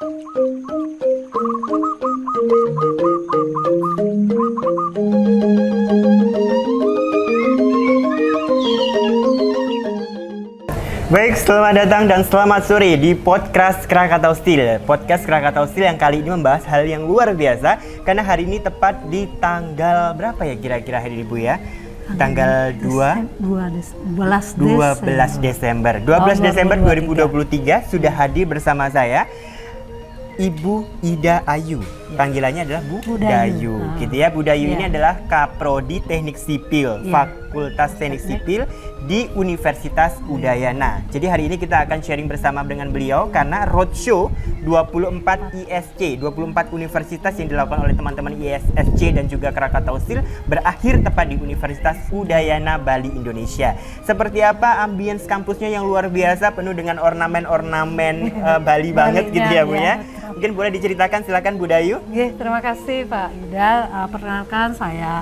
Baik, selamat datang dan selamat sore di podcast Krakatau Steel. Podcast Krakatau Steel yang kali ini membahas hal yang luar biasa karena hari ini tepat di tanggal berapa ya kira-kira hari ini Bu ya? Tanggal 12 Desember 2023 sudah hadir bersama saya Ibu Ida Ayu, panggilannya adalah Bu Dayu, gitu ya. Bu Dayu ini adalah Kaprodi Teknik Sipil, Fakultas Teknik Sipil di Universitas Udayana. Jadi hari ini kita akan sharing bersama dengan beliau karena roadshow 24 ISC, 24 universitas yang dilakukan oleh teman-teman ISSC dan juga Krakatau Steel berakhir tepat di Universitas Udayana, Bali, Indonesia. Seperti apa ambience kampusnya yang luar biasa, penuh dengan ornamen-ornamen Bali banget gitu ya Bu ya. Mungkin boleh diceritakan, silakan Bu Dayu. Terima kasih Pak Ida. Perkenalkan saya,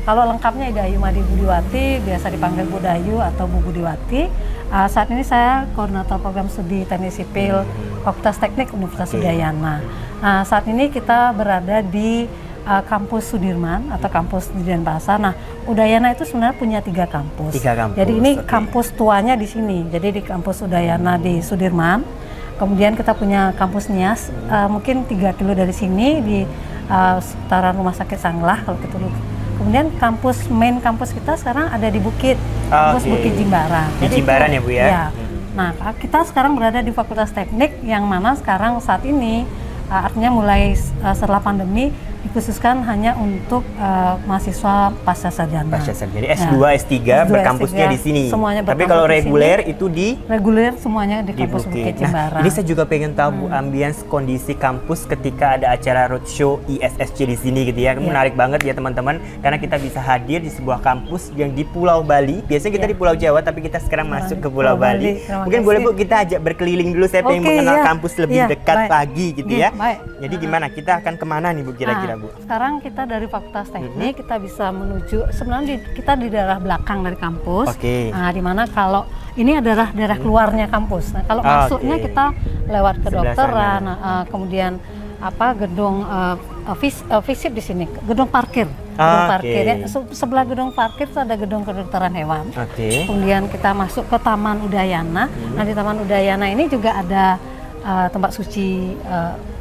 kalau lengkapnya Ida Ayu Madi Budiwati, biasa dipanggil Bu Dayu atau Bu Budiwati. Saat ini saya koordinator program studi teknik sipil Fakultas Teknik Universitas Udayana. Saat ini kita berada di kampus Sudirman atau kampus di Denpasar. Nah, Udayana itu sebenarnya punya 3 kampus. Jadi ini kampus tuanya di sini. Jadi di kampus Udayana di Sudirman. Kemudian kita punya kampus Nias, mungkin 3 kilo dari sini di seputaran Rumah Sakit Sanglah kalau kita. Kemudian main kampus kita sekarang ada di Bukit, kampus Bukit Jimbaran. Di Jimbaran ya Bu ya? Ya. Nah, kita sekarang berada di Fakultas Teknik yang mana sekarang saat ini artinya mulai setelah pandemi dikhususkan hanya untuk mahasiswa pasca sarjana. Jadi S2, S3 berkampusnya di sini. Semuanya tapi kalau reguler itu di reguler semuanya di kampus Bukit Jimbaran. Ini saya juga pengen tahu Bu, ambience kondisi kampus ketika ada acara roadshow ISSC di sini gitu ya. Menarik banget ya teman-teman karena kita bisa hadir di sebuah kampus yang di Pulau Bali. Biasanya kita di Pulau Jawa tapi kita sekarang masuk ke Pulau Bali. Mungkin boleh Bu kita ajak berkeliling dulu, saya pengen mengenal kampus lebih dekat lagi gitu ya. Jadi gimana kita akan kemana nih Bu kira-kira Bu? Sekarang kita dari Fakultas Teknik kita bisa menuju sebenarnya kita di daerah belakang dari kampus. Nah, di mana kalau ini adalah daerah keluarnya kampus. Nah, kalau masuknya kita lewat kedokteran, kemudian gedung visip di sini, gedung parkir. Gedung parkir ya. Sebelah gedung parkir itu ada gedung kedokteran hewan. Kemudian kita masuk ke Taman Udayana. Nah, di Taman Udayana ini juga ada tempat suci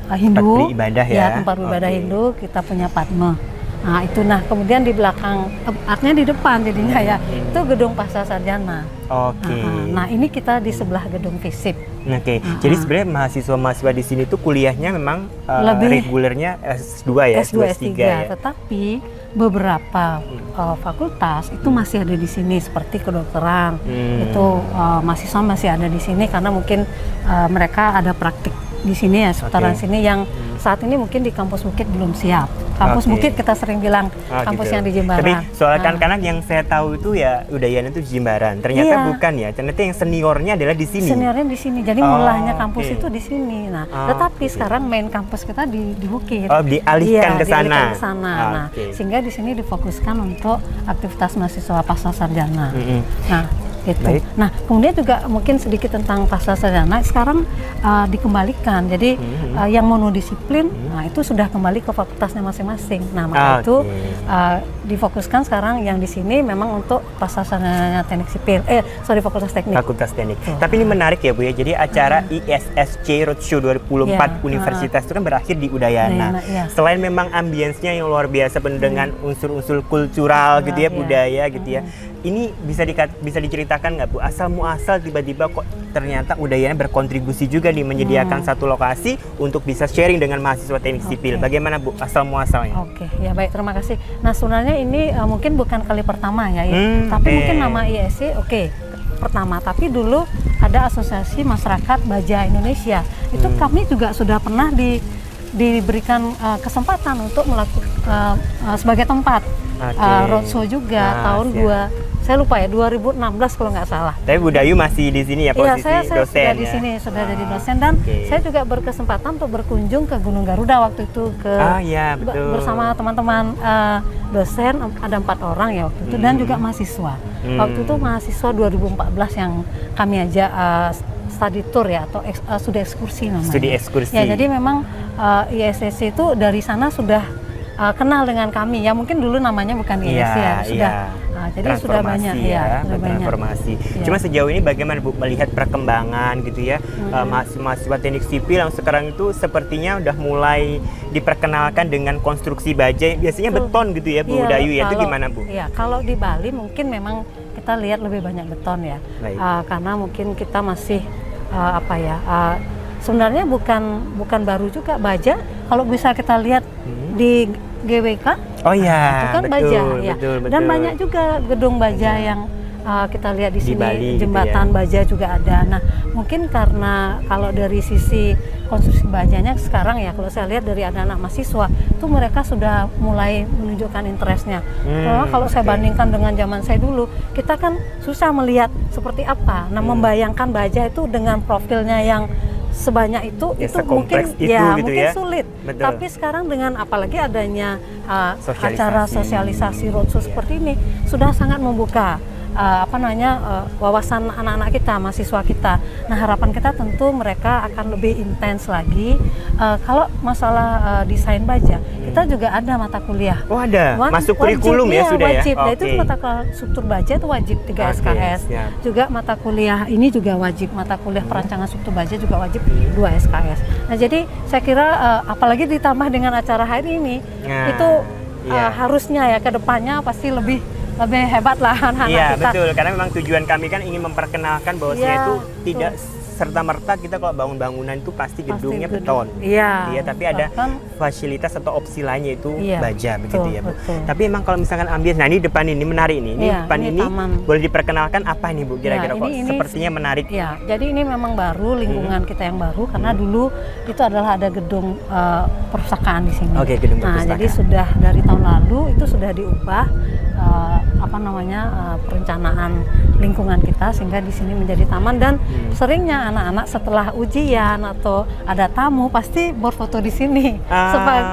Hindu, tempat beribadah ya. Tempat beribadah Hindu, kita punya Padma. Nah itu, kemudian di belakang, artinya di depan jadinya ya, itu gedung pasca sarjana. Nah ini kita di sebelah gedung FISIP. Jadi sebenarnya mahasiswa-mahasiswa di sini tuh kuliahnya memang regulernya S2 ya, S2, S3 ya. Tetapi beberapa fakultas itu masih ada di sini seperti kedokteran. Itu mahasiswa masih ada di sini karena mungkin mereka ada praktik di sini ya, seputaran sini yang saat ini mungkin di kampus Bukit belum siap. Kampus Bukit kita sering bilang kampus yang di Jimbaran. Tapi soal kan yang saya tahu itu ya Udayana itu Jimbaran. Ternyata bukan ya. Ternyata yang seniornya adalah di sini. Seniornya di sini. Jadi mulanya kampus itu di sini. Nah, tetapi sekarang main kampus kita di Bukit. Dialihkan ke sana. Nah, sehingga di sini difokuskan untuk aktivitas mahasiswa pasca sarjana. Nah, gitu. Nah, kemudian juga mungkin sedikit tentang pasca sarjana sekarang dikembalikan. Jadi yang monodisiplin, nah itu sudah kembali ke fakultasnya masing-masing. Nah, maka itu difokuskan sekarang yang di sini memang untuk pasca sarjana teknik sipil. Fakultas teknik. Fakultas teknik. Tapi ini menarik ya Bu ya. Jadi acara ISSC Roadshow 24 universitas itu kan berakhir di Udayana. Selain memang ambience-nya yang luar biasa penuh dengan unsur-unsur kultural gitu ya, budaya gitu ya. Ini bisa diceritakan nggak Bu, asal muasal tiba-tiba kok ternyata Udayana berkontribusi juga nih menyediakan satu lokasi untuk bisa sharing dengan mahasiswa teknik sipil. Bagaimana Bu asal muasalnya? Ya baik, terima kasih. Nah sebenarnya ini mungkin bukan kali pertama ya, tapi mungkin nama ISC pertama. Tapi dulu ada Asosiasi Masyarakat Baja Indonesia. Itu kami juga sudah pernah diberikan kesempatan untuk melakukan sebagai tempat roadshow juga tahun saya lupa ya 2016 kalau nggak salah. Tapi Bu Dayu masih di sini ya Iya, posisi saya dosen sudah ya? di sini, sudah jadi dosen, dan saya juga berkesempatan untuk berkunjung ke Gunung Garuda waktu itu iya, betul. bersama teman-teman dosen, ada 4 orang ya waktu itu, dan juga mahasiswa. Waktu itu mahasiswa 2014 yang kami ajak study tour ya, atau studi ekskursi namanya. Studi ekskursi. Ya, jadi memang ISSC itu dari sana sudah kenal dengan kami ya, mungkin dulu namanya bukan ISSC ya, sudah. Jadi sudah banyak ya, sudah banyak. Transformasi. Cuma sejauh ini bagaimana Bu melihat perkembangan gitu ya, mahasiswa teknik sipil yang sekarang itu sepertinya udah mulai diperkenalkan dengan konstruksi baja, biasanya beton gitu ya Bu Dayu ya, itu gimana Bu? Iya, kalau di Bali mungkin memang kita lihat lebih banyak beton ya, karena mungkin kita masih sebenarnya bukan baru juga baja. Kalau bisa kita lihat di GWK, itu kan baja ya. Betul. Dan banyak juga gedung baja yang kita lihat di sini, Bali, jembatan gitu ya. baja juga ada. Nah, mungkin karena kalau dari sisi konstruksi bajanya sekarang ya, kalau saya lihat dari anak-anak mahasiswa itu mereka sudah mulai menunjukkan interestnya. Karena kalau saya bandingkan dengan zaman saya dulu, kita kan susah melihat seperti apa. Nah, membayangkan baja itu dengan profilnya yang sebanyak itu mungkin itu, ya gitu mungkin ya. sulit. Betul. Tapi sekarang dengan apalagi adanya acara sosialisasi roadshow seperti ini sudah sangat membuka wawasan anak-anak kita, mahasiswa kita. Nah, harapan kita tentu mereka akan lebih intens lagi. Kalau masalah desain baja, kita juga ada mata kuliah. Oh, ada? Masuk kurikulum ya, sudah wajib. ya? Nah, itu mata struktur baja itu wajib 3 SKS. Juga mata kuliah ini juga wajib, mata kuliah perancangan struktur baja juga wajib 2 SKS. Nah, jadi saya kira apalagi ditambah dengan acara hari ini, itu harusnya ya ke depannya pasti lebih hebat lah anak-anak kita. Iya, betul, karena memang tujuan kami kan ingin memperkenalkan bahwasanya itu tidak serta-merta kita kalau bangun bangunan itu pasti gedungnya beton. Iya, tapi ada fasilitas atau opsi lainnya itu baja, begitu ya Bu. Tapi emang kalau misalkan ambil, nah ini depan ini menarik nih. Ini depan ini boleh diperkenalkan apa nih Bu kira-kira, kok sepertinya menarik. Iya, jadi ini memang baru, lingkungan kita yang baru, karena dulu itu adalah ada gedung perpustakaan di sini. Oke, gedung perpustakaan. Nah, jadi sudah dari tahun lalu itu sudah diubah perencanaan lingkungan kita sehingga di sini menjadi taman, dan seringnya anak-anak setelah ujian atau ada tamu pasti berfoto di sini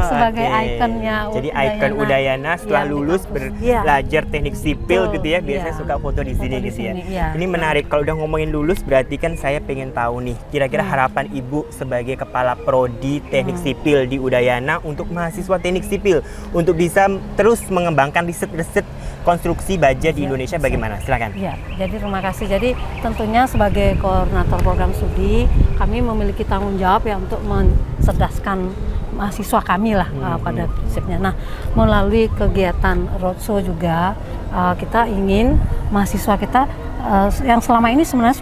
sebagai ikonnya. Jadi ikon Udayana setelah lulus belajar teknik sipil gitu ya, biasanya suka foto di sini gitu ya. Ini menarik, kalau udah ngomongin lulus berarti kan saya pengen tahu nih kira-kira harapan Ibu sebagai kepala prodi teknik sipil di Udayana untuk mahasiswa teknik sipil untuk bisa terus mengembangkan riset-riset konstruksi baja di Indonesia bagaimana? Silakan. Iya, jadi terima kasih. Jadi tentunya sebagai koordinator program studi, kami memiliki tanggung jawab ya untuk mencerdaskan mahasiswa kami lah pada prinsipnya. Nah, melalui kegiatan roadshow juga kita ingin mahasiswa kita yang selama ini sebenarnya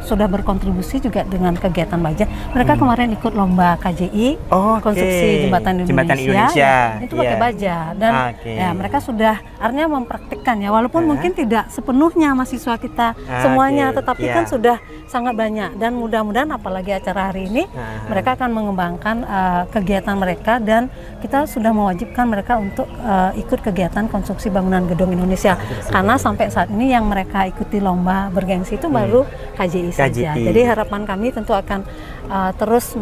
sudah berkontribusi juga dengan kegiatan baja. Mereka kemarin ikut lomba KJI, konstruksi jembatan Indonesia. Itu pakai baja, dan mereka sudah artinya mempraktikkan ya, walaupun mungkin tidak sepenuhnya mahasiswa kita semuanya, tetapi kan sudah sangat banyak, dan mudah-mudahan apalagi acara hari ini mereka akan mengembangkan kegiatan mereka, dan kita sudah mewajibkan mereka untuk ikut kegiatan konstruksi bangunan gedung Indonesia, karena sampai saat ini yang mereka ikuti lomba bergengsi itu baru KJI saja. Jadi harapan kami tentu akan terus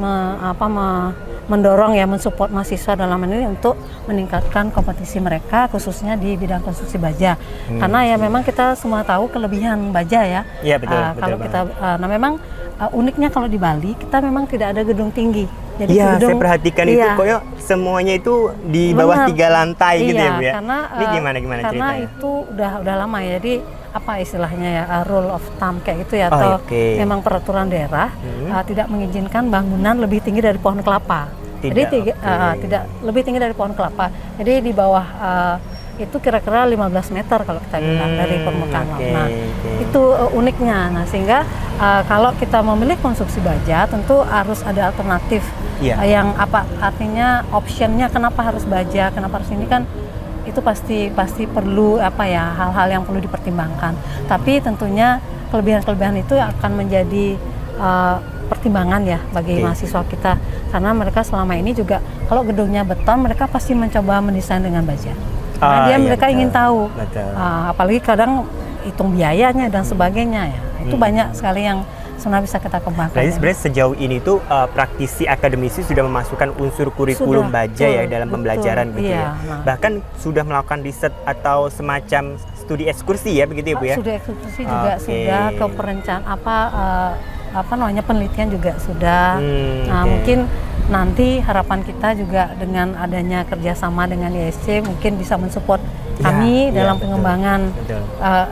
mendorong ya, mensupport mahasiswa dalam ini untuk meningkatkan kompetisi mereka khususnya di bidang konstruksi baja. Karena ya memang kita semua tahu kelebihan baja ya. Iya, betul. Kalau kita memang uniknya kalau di Bali kita memang tidak ada gedung tinggi. Jadi saya perhatikan itu kok semuanya itu di bawah 3 lantai gitu ya Bu ya. Ini gimana ceritanya? Karena itu udah lama ya. Jadi apa istilahnya ya, rule of thumb kayak gitu ya, atau memang peraturan daerah tidak mengizinkan bangunan lebih tinggi dari pohon kelapa. Jadi tidak lebih tinggi dari pohon kelapa. Jadi di bawah itu kira-kira 15 meter kalau kita bilang dari permukaan laut. Nah, itu uniknya. Nah, sehingga kalau kita memilih konstruksi baja tentu harus ada alternatif yang apa artinya optionnya, kenapa harus baja, kenapa harus ini, kan itu pasti perlu hal-hal yang perlu dipertimbangkan. Tapi tentunya kelebihan-kelebihan itu akan menjadi pertimbangan ya bagi mahasiswa kita, karena mereka selama ini juga kalau gedungnya beton mereka pasti mencoba mendesain dengan baja. Karena mereka ingin tahu, apalagi kadang hitung biayanya dan sebagainya ya. Itu banyak sekali yang sebenarnya bisa kita kembangkan. Jadi sebenarnya sejauh ini tuh praktisi akademisi sudah memasukkan unsur kurikulum baja ya dalam pembelajaran gitu ya. Nah. Bahkan sudah melakukan riset atau semacam studi ekskursi ya begitu ya Bu ya. Studi ekskursi juga sudah, ke perencanaan apa namanya penelitian juga sudah. Mungkin nanti harapan kita juga dengan adanya kerjasama dengan ISC mungkin bisa mensupport kami dalam pengembangan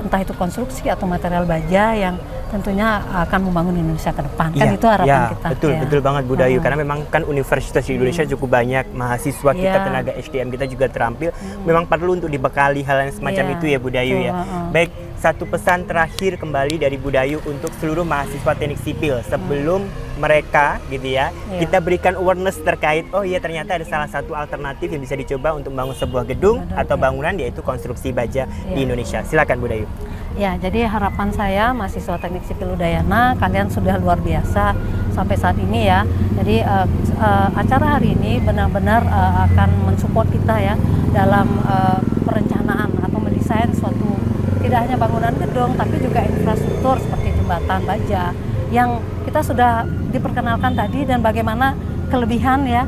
entah itu konstruksi atau material baja yang tentunya akan membangun Indonesia ke depan. Kan itu harapan kita. Betul banget Bu Dayu. Karena memang kan universitas di Indonesia cukup banyak, mahasiswa kita, tenaga SDM kita juga terampil. Memang perlu untuk dibekali hal yang semacam itu ya Bu Dayu ya. Baik, satu pesan terakhir kembali dari Bu Dayu untuk seluruh mahasiswa teknik sipil sebelum mereka gitu ya, kita berikan awareness terkait ternyata ada salah satu alternatif yang bisa dicoba untuk membangun sebuah gedung atau bangunan, yaitu konstruksi baja di Indonesia. Silakan Bu Dayu. Ya, jadi harapan saya mahasiswa teknik sipil Udayana, kalian sudah luar biasa sampai saat ini ya. Jadi acara hari ini benar-benar akan mensupport kita ya dalam perencanaan atau mendesain suatu tidak hanya bangunan gedung tapi juga infrastruktur seperti jembatan baja yang kita sudah diperkenalkan tadi, dan bagaimana kelebihan ya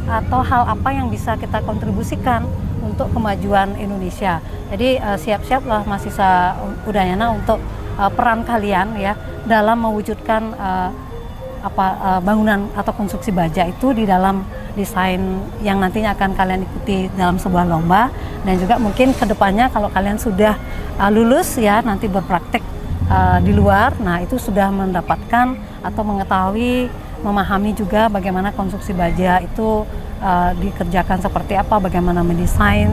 atau hal apa yang bisa kita kontribusikan untuk kemajuan Indonesia. Jadi siap-siaplah mahasiswa Udayana untuk peran kalian ya dalam mewujudkan bangunan atau konstruksi baja itu di dalam desain yang nantinya akan kalian ikuti dalam sebuah lomba, dan juga mungkin kedepannya kalau kalian sudah lulus ya nanti berpraktek di luar, nah itu sudah mendapatkan atau mengetahui, memahami juga bagaimana konstruksi baja itu dikerjakan seperti apa, bagaimana mendesain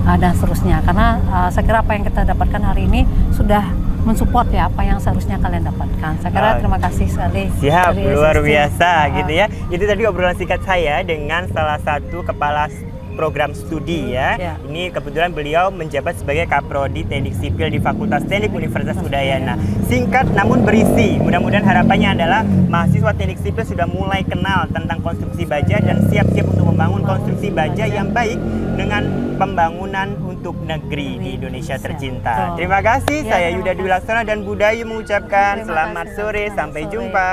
dan seterusnya. Karena saya kira apa yang kita dapatkan hari ini sudah mensupport ya apa yang seharusnya kalian dapatkan. Saya kira terima kasih sekali. Siap, luar biasa gitu ya. Itu tadi obrolan singkat saya dengan salah satu kepala program studi ya. Ini kebetulan beliau menjabat sebagai Kaprodi Teknik Sipil di Fakultas Teknik Universitas Udayana. Singkat namun berisi. Mudah-mudahan harapannya adalah mahasiswa teknik sipil sudah mulai kenal tentang konstruksi baja dan siap-siap untuk membangun konstruksi baja yang baik dengan pembangunan untuk negeri di Indonesia tercinta. Terima kasih. Saya Yuda Dwi Laksana dan Bu Dayu mengucapkan selamat sore, sampai jumpa.